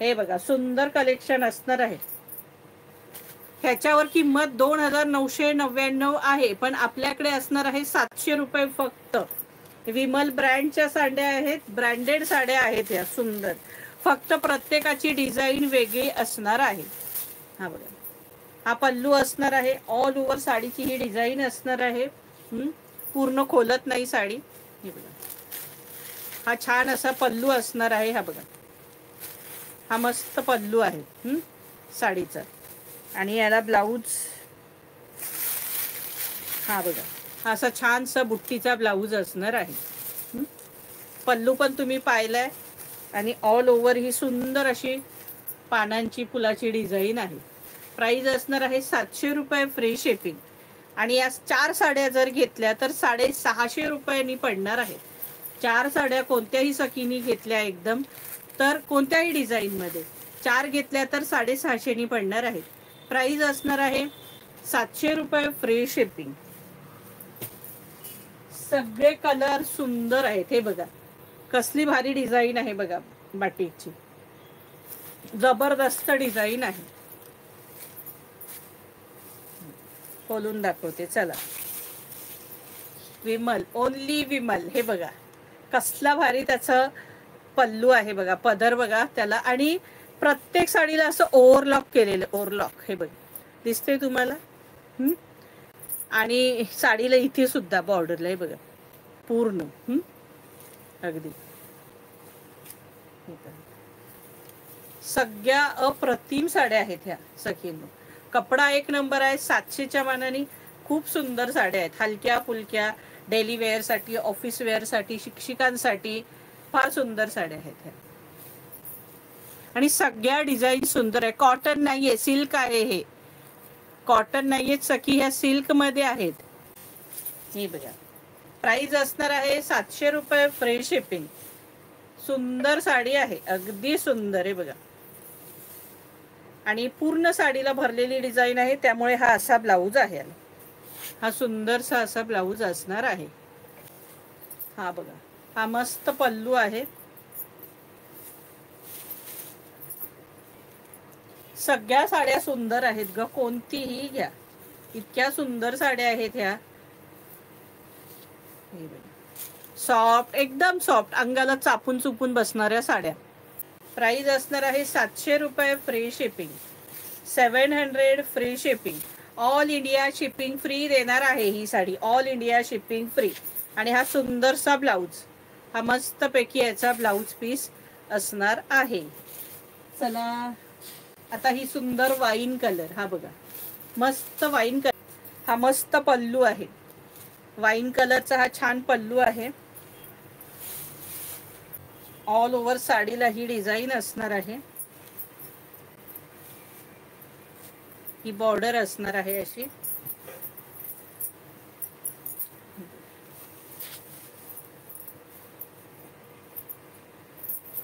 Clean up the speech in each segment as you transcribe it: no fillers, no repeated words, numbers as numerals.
हे बघा सुंदर कलेक्शन असणार आहे. ह्याच्यावर किंमत 2999 आहे, पण आपल्याकडे असणार आहे 700 रुपये फक्त. विमल ब्रँडच्या साड्या आहेत, ब्रँडेड साड्या आहेत या सुंदर. फक्त प्रत्येकाची डिझाईन वेगळी असणार आहे. हा बघा, हा पल्लू असणार आहे. ऑल ओव्हर साडीची ही डिझाईन असणार आहे. पूर्ण खोलत नाही साडी. हे बघा, हा छान असा पल्लू असणार आहे. हा बघा, हा मस्त पल्लू आहे साडीचा. आणि याला ब्लाऊज हा बघा, हा असा छानसा बुट्टीचा ब्लाऊज असणार आहे. पल्लू पण तुम्ही पाहिलाय. आणि ऑल ओव्हर ही सुंदर अशी पानांची फुलाची डिझाईन आहे. प्राइस असणार आहे 700 रुपये फ्री शिपिंग. आणि या 4 साड्या जर घेतल्या तर 650 रुपयांनी पडणार आहे. 4 साड्या कोणत्याही सखीनी घेतल्या एकदम, तर कोणत्याही डिझाईनमध्ये 4 घेतल्या तर 650 पडणार आहे. प्राइस असणार आहे 700 रुपये फ्री शिपिंग. सगळे कलर सुंदर आहेत. हे बघा कसली भारी डिझाईन आहे बघा, बाटिकची जबरदस्त डिझाईन आहे. खोलून दाखवते चला. विमल, ओनली विमल. हे बघा कसला भारी त्याचं पल्लू आहे बघा, पदर बघा त्याला. आणि प्रत्येक साडीला असं ओव्हरलॉक केलेलं, ओव्हरलॉक हे बघा दिसते तुम्हाला. आणि साडीला इथे सुद्धा बॉर्डरला आहे बघा पूर्ण अगदी. सगळ्या अप्रतिम साड्या आहेत ह्या सखींनो. कपडा एक नंबर आहे. 700च्या मानाने खूप सुंदर साड्या आहेत. हलक्या फुलक्या डेली वेअरसाठी, ऑफिस वेअरसाठी, शिक्षिकांसाठी फार सुंदर साड्या आहेत ह्या. आणि सगळ्या डिझाईन सुंदर आहे. कॉटन नाहीये, सिल्क आहे. हे कॉटन नाहीये सखी, ह्या सिल्क मध्ये आहेत. हे बघा, प्राइस असणार आहे 700 रुपये फ्री शिपिंग. सुंदर साडी आहे, अगदी सुंदर आहे बघा. आणि पूर्ण साडीला भरलेली डिझाईन आहे, त्यामुळे हा असा ब्लाऊज आहे. हा सुंदरसा असा ब्लाऊज असणार आहे. हा बघा, हा मस्त पल्लू आहे. सगळ्या साड्या सुंदर आहेत ग, कोणतीही घ्या. इतक्या सुंदर साड्या आहेत ह्या. सॉफ्ट, एकदम सॉफ्ट, अंगाला चापून चुपून बसणाऱ्या साड्या. प्राइस असणार आहे 700 रुपये free shipping. 700 free shipping. All India shipping free देणार आहे ही sari. All India shipping free. आणि हा सुंदरसा ब्लाऊज, हा मस्तपैकी याचा ब्लाऊज पीस असणार आहे. चला आता ही सुंदर वाईन कलर. हा बघा मस्त वाईन कलर. हा मस्त पल्लू आहे. वाईन कलरचा हा छान पल्लू आहे. ऑल ओव्हर साडीला ही डिझाईन असणार आहे. ही बॉर्डर असणार आहे अशी.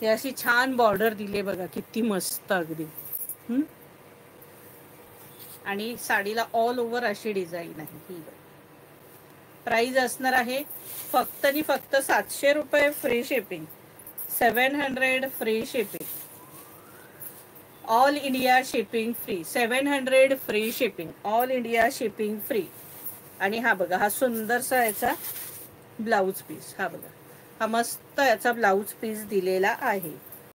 ही अशी छान बॉर्डर दिली बघा, किती मस्त अगदी. आणि साडीला ऑल ओव्हर अशी डिझाईन आहे. ही प्राइस असणार आहे फक्त आणि फक्त 700 रुपये free shipping. 700 free shipping. All India shipping free. 700 free shipping. All India shipping free. आणि हा बघा, हा सुंदरसा याचा ब्लाऊज पीस. हा बघा, हा मस्त याचा ब्लाऊज पीस दिलेला आहे.